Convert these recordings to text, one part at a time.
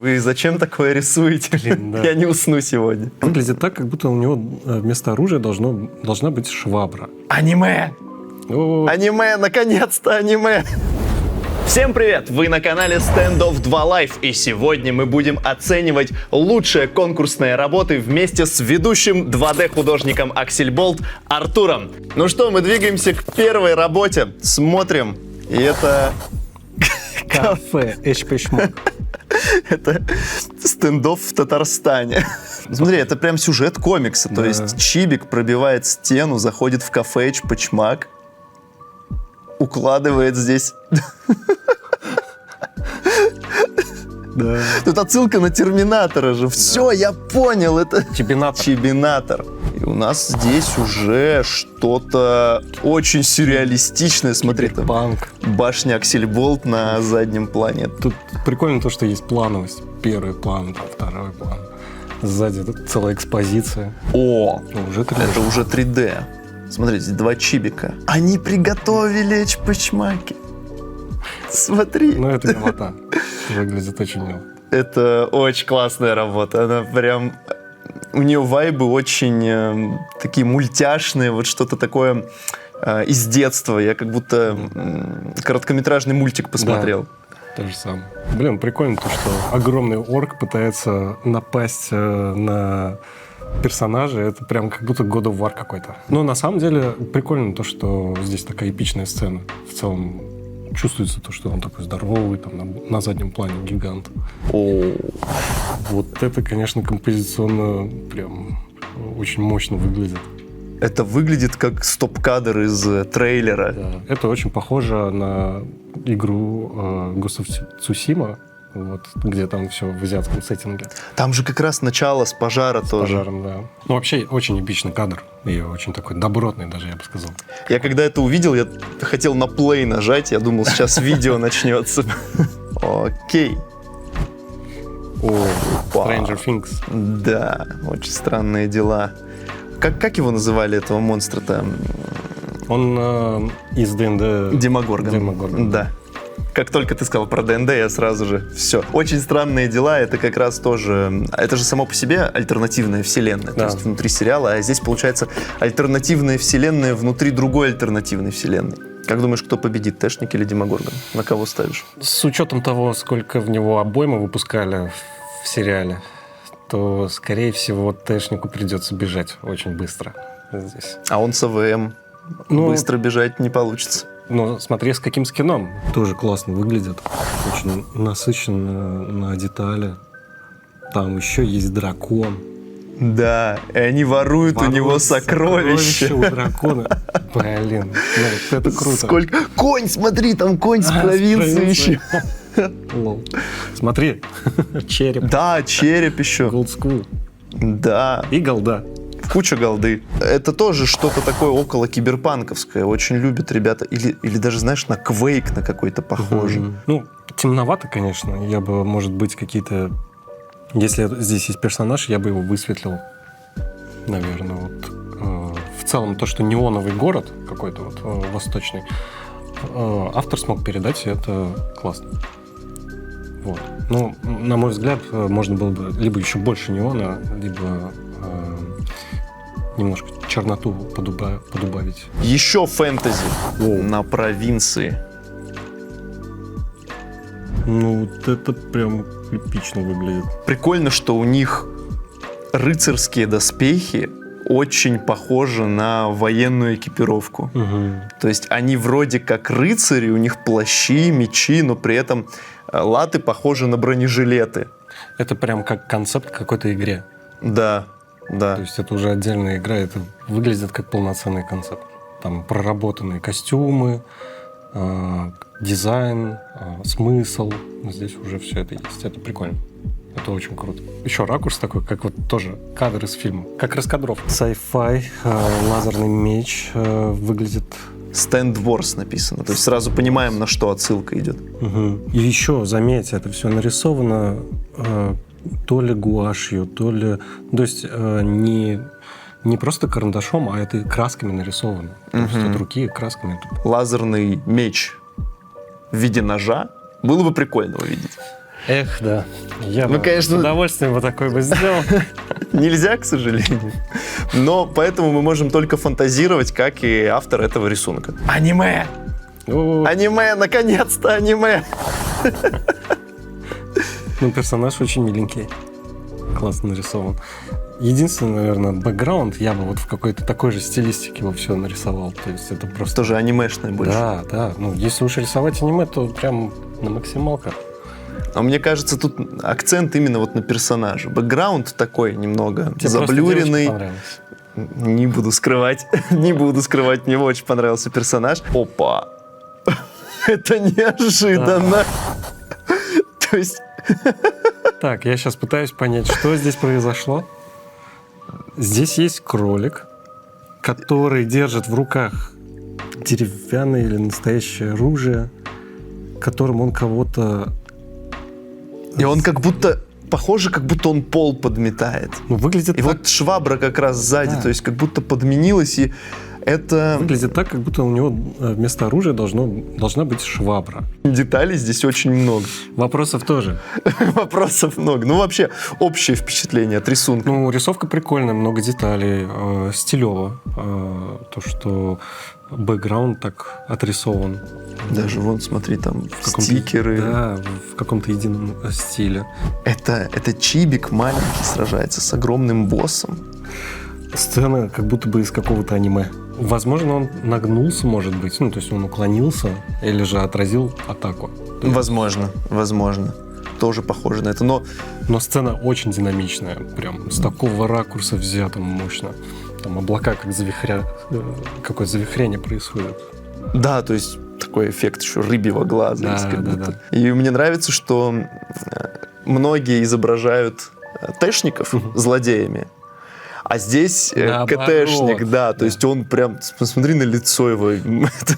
Вы зачем такое рисуете? Блин, да. Я не усну сегодня. Выглядит так, как будто у него вместо оружия должна быть швабра. Аниме! О, Аниме, наконец-то аниме! Всем привет! Вы на канале Standoff 2 Life, и сегодня мы будем оценивать лучшие конкурсные работы вместе с ведущим 2D-художником Аксельболт Артуром. Ну что, мы двигаемся к первой работе. Смотрим. И это... кафе Эчпешмок. Это стендов в Татарстане. Смотри, это прям сюжет комикса. То есть Чибик пробивает стену, заходит в кафе Эчпешмак, укладывает здесь... Да. Тут отсылка на Терминатора же. Все, я понял, это Чибинатор. Чибинатор. И у нас здесь уже что-то очень сюрреалистичное. Смотри, там Панк. башня Аксельболт на заднем плане. Тут прикольно то, что есть плановость. Первый план, там, второй план. Сзади тут целая экспозиция. О, Уже 3D. это уже 3D. Смотрите, здесь два Чибика. Они приготовили Эчпешмаки. Смотри. Ну, это милота. Выглядит очень мило. Это очень классная работа. Она прям... У нее вайбы очень такие мультяшные, вот что-то такое из детства. Я как будто короткометражный мультик посмотрел. Да, то же самое. Блин, прикольно то, что огромный орк пытается напасть на персонажа. Это прям как будто God of War какой-то. Но на самом деле прикольно то, что здесь такая эпичная сцена. В целом чувствуется то, что он такой здоровый, там на заднем плане гигант. О, Вот это, конечно, композиционно прям очень мощно выглядит. это выглядит как стоп-кадр из трейлера. Да. Это очень похоже на игру Ghost of Tsushima, вот, где там все в азиатском сеттинге. Там же как раз начало с пожара тоже. Пожаром, да. Ну, вообще, очень эпичный кадр. И очень такой добротный даже, я бы сказал. Я когда это увидел, я хотел на плей нажать. Я думал, сейчас видео начнется. Окей. О, Опа. Stranger Things. Да, очень странные дела. Как его называли, этого монстра-то? Он из ДНД... Демогоргон. Демогоргон. Да. Как только ты сказал про ДНД, я сразу же... Все. Очень странные дела, это как раз тоже... Это же само по себе альтернативная вселенная, то Да. есть внутри сериала, а здесь, получается, альтернативная вселенная внутри другой альтернативной вселенной. Как думаешь, кто победит, Тэшник или Демогоргон? На кого ставишь? С учетом того, сколько в него обоймы выпускали в сериале, то, скорее всего, Тэшнику придется бежать очень быстро здесь. А он с АВМ. Ну, Быстро бежать не получится. Ну, смотри, с каким скином. Тоже классно выглядит. Очень насыщенно на детали. Там еще есть дракон. Да, и они воруют у него сокровища. у дракона. Блин, ну, вот это круто. Сколько... Конь, смотри, там конь с провинции еще. Лол. Смотри, череп. Да, череп еще. Gold School. Да, И голда. куча голды. Это тоже что-то такое около киберпанковское. Очень любят ребята. Или даже, знаешь, на Quake на какой-то похоже. Ну, темновато, конечно. Я бы, может быть, какие-то... Если здесь есть персонаж, я бы его высветлил. Наверное, вот. В целом, то, что неоновый город какой-то вот восточный, автор смог передать, и это классно. Вот. Ну, на мой взгляд, можно было бы либо еще больше неона, либо немножко черноту подубавить. Еще фэнтези Воу. на провинции. Ну, вот это прям эпично выглядит. Прикольно, что у них рыцарские доспехи очень похожи на военную экипировку. То есть они вроде как рыцари, у них плащи, мечи, но при этом латы похожи на бронежилеты. Это прям как концепт какой-то игре. Да, да. То есть это уже отдельная игра, это выглядит как полноценный концепт. Там проработанные костюмы, дизайн, смысл. Здесь уже все это есть. Это прикольно. Это очень круто. Еще ракурс такой, как вот тоже кадр из фильма. Как раскадровка. Sci-fi, лазерный меч выглядит... Stand Wars написано. То есть сразу понимаем, на что отсылка идет. И еще, заметьте, это все нарисовано то ли гуашью, то ли... То есть не просто карандашом, а это красками нарисовано. То есть от руки красками. Лазерный меч в виде ножа было бы прикольно увидеть. Эх, да. Я Ну, бы конечно. с удовольствием бы такой бы сделал. Нельзя, к сожалению. Но поэтому мы можем только фантазировать, как и автор этого рисунка. Аниме! Ну, Аниме! Наконец-то аниме! ну, персонаж очень миленький. Классно нарисован. Единственное, наверное, бэкграунд я бы вот в какой-то такой же стилистике бы все нарисовал. То есть это просто... Тоже анимешное больше. Да, да. Ну, если уж рисовать аниме, то прям на максималках. А мне кажется, тут акцент именно вот на персонаже. Бэкграунд такой немного Тебе просто заблюренный. девочка понравилась. Не буду скрывать. Не буду скрывать, мне очень понравился персонаж. Опа! Это неожиданно. То есть... Так, я сейчас пытаюсь понять, что здесь произошло. Здесь есть кролик, который держит в руках деревянное или настоящее оружие, которым он кого-то... И он как будто... Похоже, как будто он пол подметает. Ну, выглядит И так, вот швабра как раз сзади, Да. то есть как будто подменилась, и это... выглядит так, как будто у него вместо оружия должна быть швабра. Деталей здесь очень много. Вопросов тоже. Вопросов много. Ну, вообще, общее впечатление от рисунка. Ну, рисовка прикольная, много деталей, стилево. То, что бэкграунд так отрисован. Даже вон, смотри, там В каком-то- стикеры. Да, в каком-то едином стиле. Это чибик маленький сражается с огромным боссом. Сцена как будто бы из какого-то аниме. Возможно, он нагнулся, может быть. Ну, то есть он уклонился или же отразил атаку. Возможно. Тоже похоже на это. Но сцена очень динамичная. Прям с такого ракурса взято мощно. Там облака как какое завихрение происходит. да, то есть такой эффект еще рыбьего глаза. Да, есть как да, будто. И мне нравится, что многие изображают тэшников злодеями. А здесь Наоборот. КТшник, да, то Да. есть он прям, посмотри на лицо его, это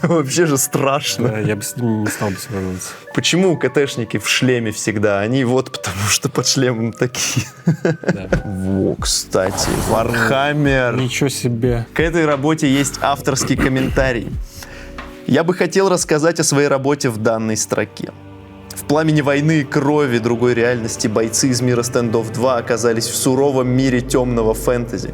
вообще же страшно. Да, я бы с ним не стал бы сражаться. Почему КТшники в шлеме всегда? Они вот потому что под шлемом такие. Да. Во, кстати, Вархаммер. Ничего себе. К этой работе есть авторский комментарий. Я бы хотел рассказать о своей работе в данной строке. В пламени войны и крови другой реальности бойцы из мира Standoff 2 оказались в суровом мире темного фэнтези.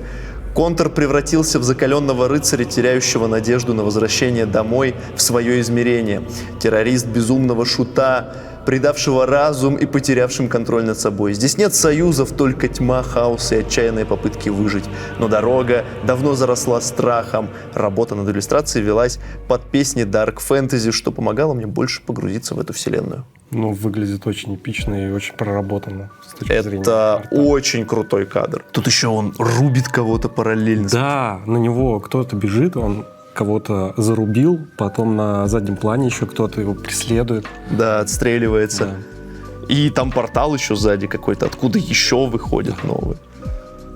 Контор превратился в закаленного рыцаря, теряющего надежду на возвращение домой в свое измерение. Террорист безумного шута, предавшего разум и потерявшим контроль над собой. Здесь нет союзов, только тьма, хаос и отчаянные попытки выжить. Но дорога давно заросла страхом. Работа над иллюстрацией велась под песни Dark Fantasy, что помогало мне больше погрузиться в эту вселенную. Ну, выглядит очень эпично и очень проработанно с точки зрения Это арта. очень крутой кадр. Тут еще он рубит кого-то параллельно. Да, на него кто-то бежит, он кого-то зарубил, потом на заднем плане еще кто-то его преследует. Да, отстреливается. Да. И там портал еще сзади какой-то, откуда еще выходит новый.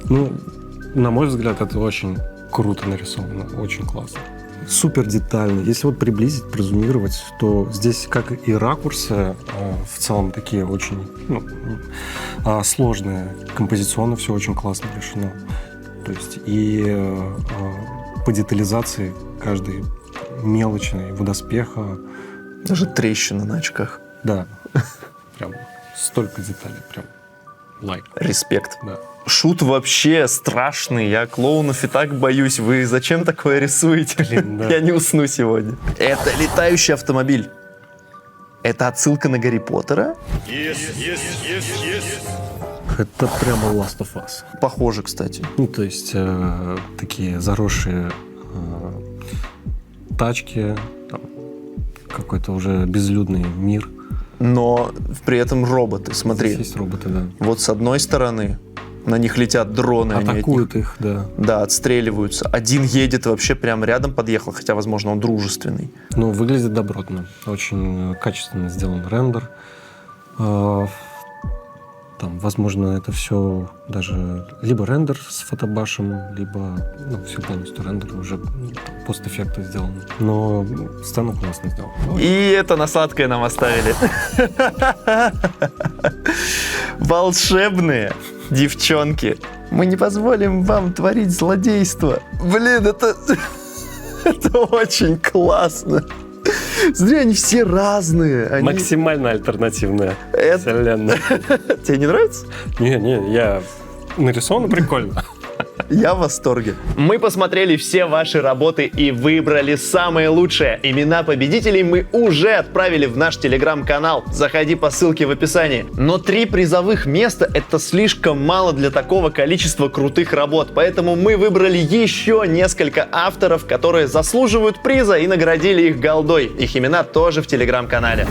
Ну, на мой взгляд, это очень круто нарисовано, очень классно. Супер детально. Если вот приблизить, прозумировать, то здесь, как и ракурсы, в целом такие очень сложные. Композиционно все очень классно решено. То есть и по детализации каждой мелочной водоспеха. Даже трещина на очках. Да, прям столько деталей, прям лайк. Респект. Да. Шут вообще страшный. Я клоунов и так боюсь. Вы зачем такое рисуете? Блин, да. Я не усну сегодня. Это летающий автомобиль. Это отсылка на Гарри Поттера? Это прямо Last of Us. Похоже, кстати. Ну, то есть такие заросшие тачки, там, какой-то уже безлюдный мир. Но при этом роботы. Смотри. Здесь есть роботы, да. Вот с одной стороны на них летят дроны. они от них, Атакуют их, да. да, отстреливаются. Один едет вообще прямо рядом подъехал, хотя, возможно, он дружественный. Ну, выглядит добротно. Очень качественно сделан рендер. Там, возможно, это все даже либо рендер с фотобашем, либо все полностью рендер, уже постэффекты сделаны. Но сцена классно сделана. И это на сладкое нам оставили. Волшебные девчонки. Мы не позволим вам творить злодейство. Блин, это очень классно. Смотри, они все разные. Они... Максимально альтернативная Это- вселенная. Тебе не нравится? Не, я нарисован прикольно. Я в восторге. Мы посмотрели все ваши работы и выбрали самые лучшие. Имена победителей мы уже отправили в наш телеграм-канал. Заходи по ссылке в описании. Но 3 призовых места — это слишком мало для такого количества крутых работ. Поэтому мы выбрали еще несколько авторов, которые заслуживают приза, и наградили их голдой. Их имена тоже в телеграм-канале.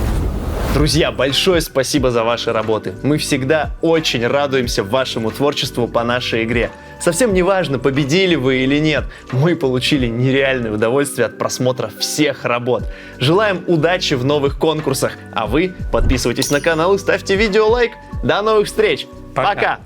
Друзья, большое спасибо за ваши работы. Мы всегда очень радуемся вашему творчеству по нашей игре. Совсем не важно, победили вы или нет, мы получили нереальное удовольствие от просмотра всех работ. Желаем удачи в новых конкурсах, а вы подписывайтесь на канал и ставьте видео лайк. До новых встреч. Пока. Пока.